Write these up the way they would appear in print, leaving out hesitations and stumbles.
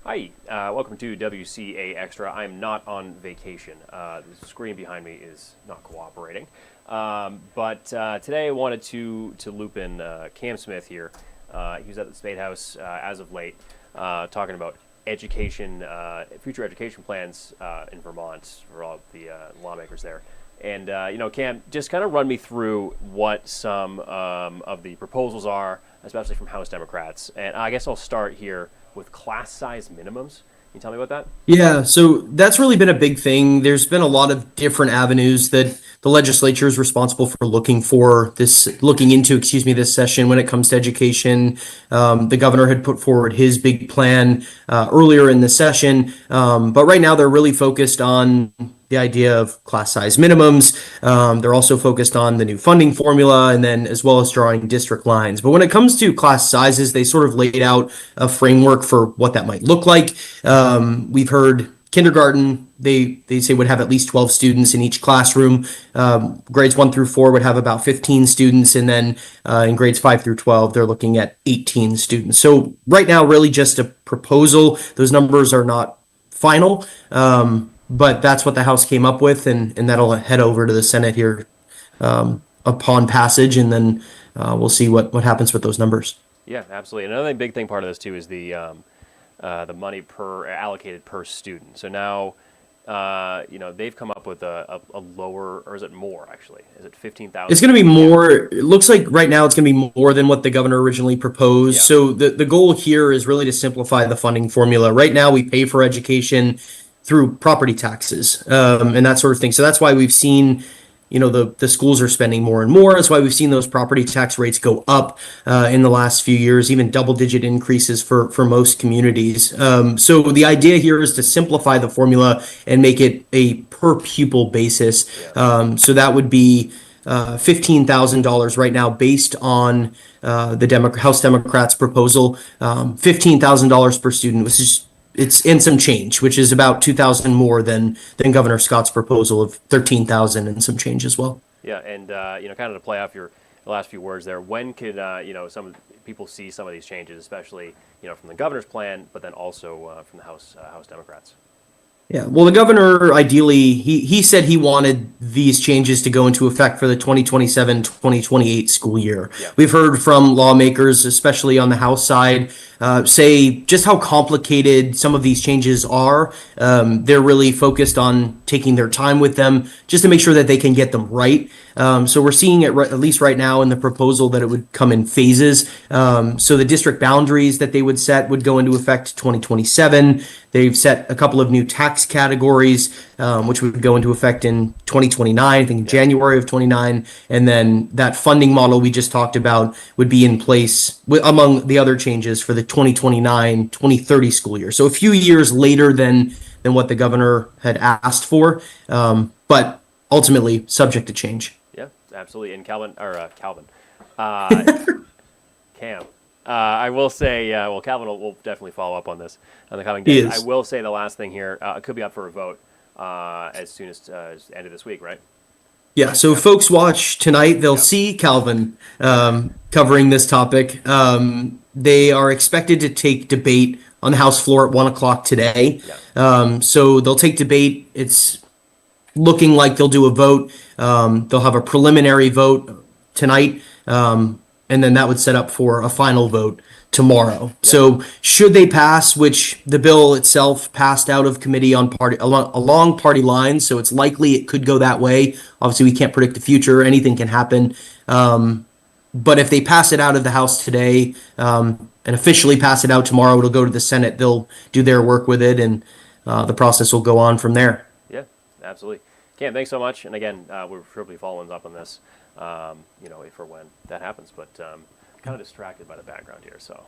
Hi, welcome to WCA Extra. I'm not on vacation. The screen behind me is not cooperating. But today I wanted to loop in Cam Smith here. He was at the Spade House as of late, talking about education, future education plans in Vermont for all of the lawmakers there. And, Cam, just kind of run me through what some of the proposals are, especially from House Democrats. And I guess I'll start here with class size minimums. Can you tell me about that? Yeah, so that's really been a big thing. There's been a lot of different avenues that the legislature is responsible for looking into, this session when it comes to education. The governor had put forward his big plan earlier in the session, but right now they're really focused on the idea of class size minimums. They're also focused on the new funding formula and then as well as drawing district lines. But when it comes to class sizes, they sort of laid out a framework for what that might look like. We've heard kindergarten, they say would have at least 12 students in each classroom. Grades 1 through 4 would have about 15 students. And then in grades 5 through 12, they're looking at 18 students. So right now, really just a proposal. Those numbers are not final. But that's what the House came up with, and that'll head over to the Senate here upon passage, and then we'll see what happens with those numbers. Yeah, absolutely. Another big thing part of this too is the money per allocated per student. So now, they've come up with a lower, or is it more actually? Is it 15,000? It's going to be more. It looks like right now it's going to be more than what the governor originally proposed. Yeah. So the goal here is really to simplify the funding formula. Right now, we pay for education through property taxes and that sort of thing. So that's why we've seen, the schools are spending more and more. That's why we've seen those property tax rates go up in the last few years, even double-digit increases for most communities. So the idea here is to simplify the formula and make it a per pupil basis. Yeah. So that would be $15,000 right now based on the House Democrats' proposal, $15,000 per student, which is it's in some change, which is about 2,000 more than Governor Scott's proposal of 13,000 and some change as well. Yeah, and kind of to play off your last few words there, when could some people see some of these changes, especially from the governor's plan, but then also from the House Democrats? Yeah, well, the governor ideally, he said he wanted these changes to go into effect for the 2027-2028 school year. Yeah. We've heard from lawmakers, especially on the House side, say just how complicated some of these changes are. They're really focused on taking their time with them just to make sure that they can get them right. So we're seeing it at least right now in the proposal that it would come in phases. So the district boundaries that they would set would go into effect 2027. They've set a couple of new tax categories, which would go into effect in 2029, I think in January of 29. And then that funding model we just talked about would be in place among the other changes for the 2029-2030 school year. So a few years later than what the governor had asked for, but ultimately subject to change. Yeah, absolutely. And uh, Cam. I will say, Calvin will definitely follow up on this on the coming He days. I is. will say the last thing here, it could be up for a vote as soon as end of this week, right? Yeah, so if folks watch tonight, they'll Yeah. see Calvin covering this topic. They are expected to take debate on the House floor at 1 o'clock today. Yeah. So they'll take debate. It's looking like they'll do a vote. They'll have a preliminary vote tonight, and then that would set up for a final vote tomorrow. So should they pass, which the bill itself passed out of committee along party lines, so it's likely it could go that way. Obviously, we can't predict the future; anything can happen. But if they pass it out of the House today and officially pass it out tomorrow, it'll go to the Senate. They'll do their work with it, and the process will go on from there. Yeah, absolutely. Cam, thanks so much. And again, we're sure be following up on this, for when that happens. But kind of distracted by the background here, so.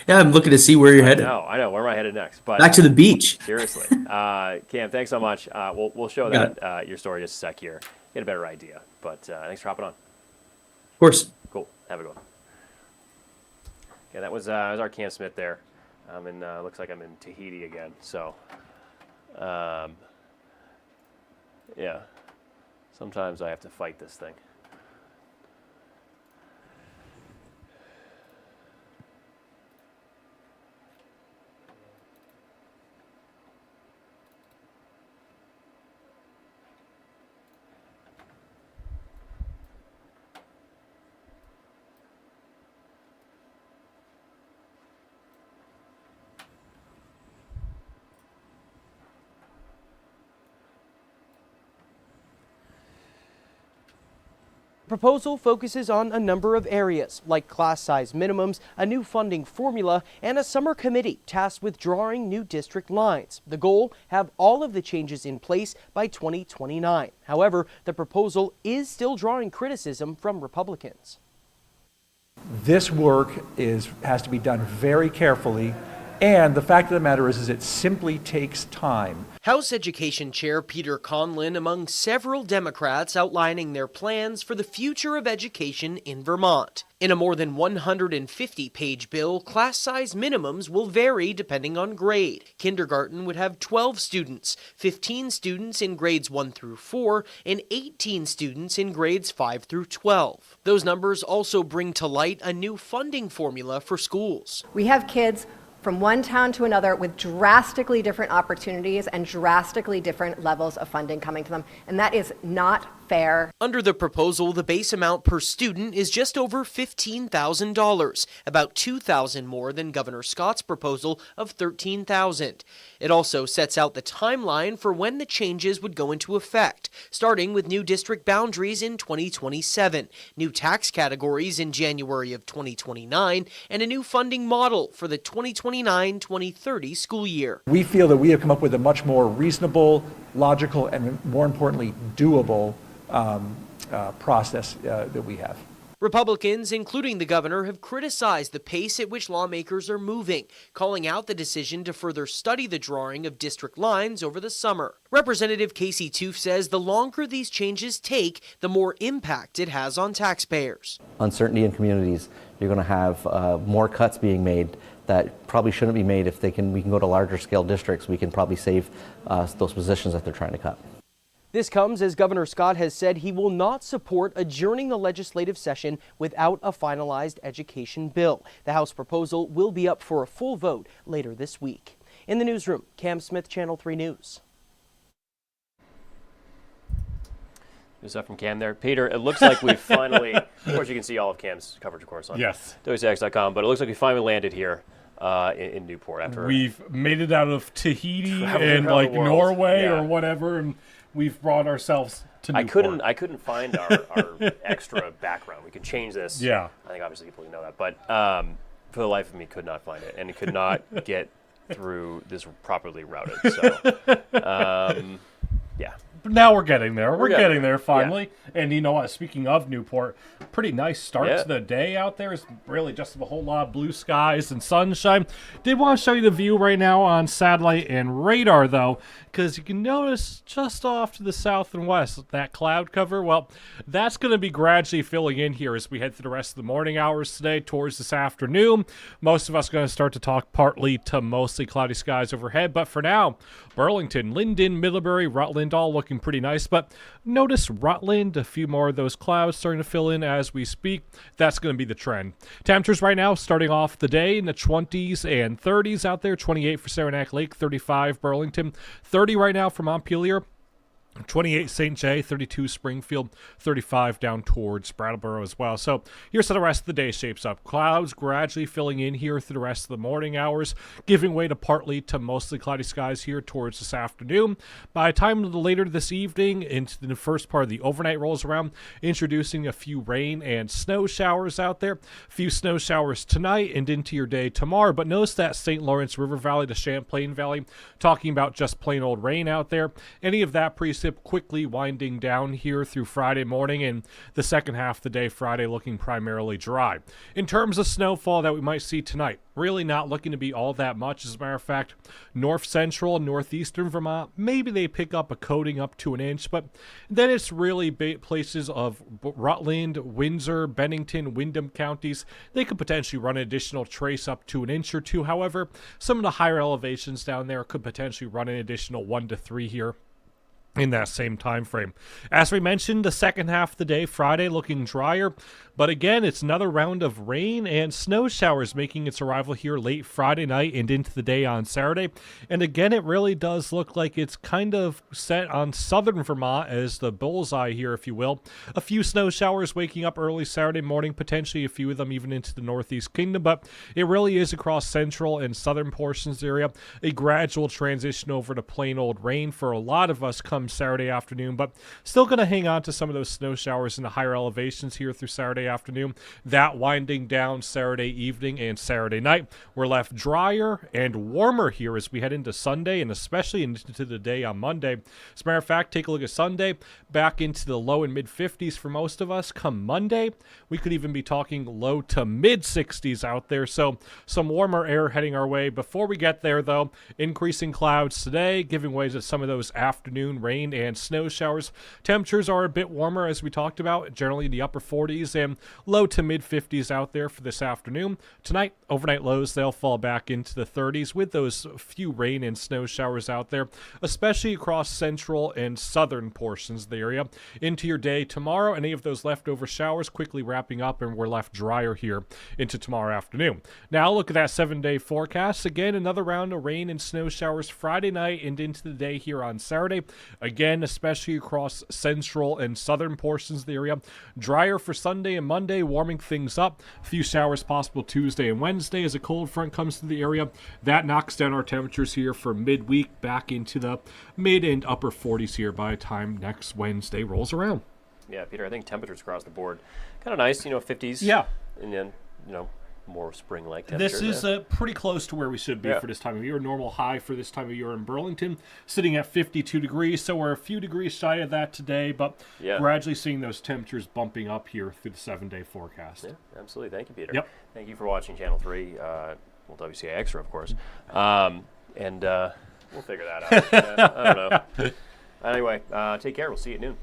Yeah, I'm looking to see where you're headed. I know. Where am I headed next? But Back to the beach. seriously, Cam, thanks so much. We'll show Got that your story just a sec here, get a better idea. But thanks for hopping on. Of course. Cool. Have a good one. Yeah, that was our Cam Smith there. Looks like I'm in Tahiti again. So, yeah. Sometimes I have to fight this thing. Proposal focuses on a number of areas, like class size minimums, a new funding formula, and a summer committee tasked with drawing new district lines. The goal, have all of the changes in place by 2029. However, the proposal is still drawing criticism from Republicans. This work has to be done very carefully, and the fact of the matter is it simply takes time. House Education Chair Peter Conlin among several Democrats outlining their plans for the future of education in Vermont. In a more than 150-page bill, class size minimums will vary depending on grade. Kindergarten would have 12 students, 15 students in grades 1 through 4, and 18 students in grades 5 through 12. Those numbers also bring to light a new funding formula for schools. We have kids from one town to another with drastically different opportunities and drastically different levels of funding coming to them, and that is not fair. Under the proposal, the base amount per student is just over $15,000, about $2,000 more than Governor Scott's proposal of $13,000. It also sets out the timeline for when the changes would go into effect, starting with new district boundaries in 2027, new tax categories in January of 2029, and a new funding model for the 2029-2030 school year. We feel that we have come up with a much more reasonable, logical, and more importantly, doable process that we have. Republicans, including the governor, have criticized the pace at which lawmakers are moving, calling out the decision to further study the drawing of district lines over the summer. Representative Casey Toof says the longer these changes take, the more impact it has on taxpayers. Uncertainty in communities, you're going to have more cuts being made that probably shouldn't be made. If we can go to larger scale districts, we can probably save those positions that they're trying to cut. This comes as Governor Scott has said he will not support adjourning the legislative session without a finalized education bill. The House proposal will be up for a full vote later this week. In the newsroom, Cam Smith, Channel 3 News. Good stuff from Cam there. Peter, it looks like we finally, of course you can see all of Cam's coverage, of course, on WCAX.com, but it looks like we finally landed here in Newport after we've made it out of Tahiti and like Norway or whatever, and we've brought ourselves to Newport. I couldn't find our extra background. We could change this. Yeah. I think obviously people know that, but for the life of me, could not find it, and it could not get through this properly routed. So, yeah. But now we're getting there. We're getting there finally. Yeah. And you know what? Speaking of Newport, pretty nice start to the day out there. It's really just a whole lot of blue skies and sunshine. Did want to show you the view right now on satellite and radar, though, because you can notice just off to the south and west that cloud cover. Well, that's going to be gradually filling in here as we head through the rest of the morning hours today towards this afternoon. Most of us are going to start to talk partly to mostly cloudy skies overhead. But for now, Burlington, Linden, Middlebury, Rutland, all looking pretty nice. But notice Rutland, a few more of those clouds starting to fill in as we speak. That's going to be the trend. Temperatures right now starting off the day in the 20s and 30s out there. 28 for Saranac Lake, 35 Burlington, 30 right now for Montpelier. 28 St. J, 32 Springfield, 35 down towards Brattleboro as well. So here's how the rest of the day shapes up. Clouds gradually filling in here through the rest of the morning hours, giving way to partly to mostly cloudy skies here towards this afternoon. By the time later this evening, into the first part of the overnight rolls around, introducing a few rain and snow showers out there. A few snow showers tonight and into your day tomorrow. But notice that St. Lawrence River Valley to Champlain Valley, talking about just plain old rain out there. Any of that precip quickly winding down here through Friday morning, and the second half of the day Friday looking primarily dry. In terms of snowfall that we might see tonight, really not looking to be all that much. As a matter of fact, north central and northeastern Vermont, maybe they pick up a coating up to an inch, but then it's really places of Rutland, Windsor, Bennington, Windham counties. They could potentially run an additional trace up to an inch or two. However, some of the higher elevations down there could potentially run an additional 1 to 3 here in that same time frame. As we mentioned, the second half of the day, Friday, looking drier. But again, it's another round of rain and snow showers making its arrival here late Friday night and into the day on Saturday. And again, it really does look like it's kind of set on southern Vermont as the bullseye here, if you will. A few snow showers waking up early Saturday morning, potentially a few of them even into the Northeast Kingdom. But it really is across central and southern portions of the area. A gradual transition over to plain old rain for a lot of us coming come Saturday afternoon, but still going to hang on to some of those snow showers in the higher elevations here through Saturday afternoon. That winding down Saturday evening and Saturday night. We're left drier and warmer here as we head into Sunday and especially into the day on Monday. As a matter of fact, take a look at Sunday, back into the low and mid 50s for most of us. Come Monday, we could even be talking low to mid 60s out there. So some warmer air heading our way. Before we get there, though, increasing clouds today, giving way to some of those afternoon rain and snow showers. Temperatures are a bit warmer, as we talked about, generally in the upper 40s and low to mid 50s out there for this afternoon. Tonight, overnight lows, they'll fall back into the 30s with those few rain and snow showers out there, especially across central and southern portions of the area. Into your day tomorrow, any of those leftover showers quickly wrapping up, and we're left drier here into tomorrow afternoon. Now look at that 7-day forecast. Again, another round of rain and snow showers Friday night and into the day here on Saturday. Again, especially across central and southern portions of the area. Drier for Sunday and Monday, warming things up. A few showers possible Tuesday and Wednesday as a cold front comes to the area. That knocks down our temperatures here for midweek back into the mid and upper 40s here by the time next Wednesday rolls around. Yeah, Peter, I think temperatures across the board kind of nice, 50s. Yeah. And then, more spring-like temperatures. This is pretty close to where we should be for this time of year. Normal high for this time of year in Burlington, sitting at 52 degrees. So we're a few degrees shy of that today, but gradually seeing those temperatures bumping up here through the 7-day forecast. Yeah, absolutely. Thank you, Peter. Yep. Thank you for watching Channel 3, WCAX, of course. And we'll figure that out. I don't know. Anyway, take care. We'll see you at noon.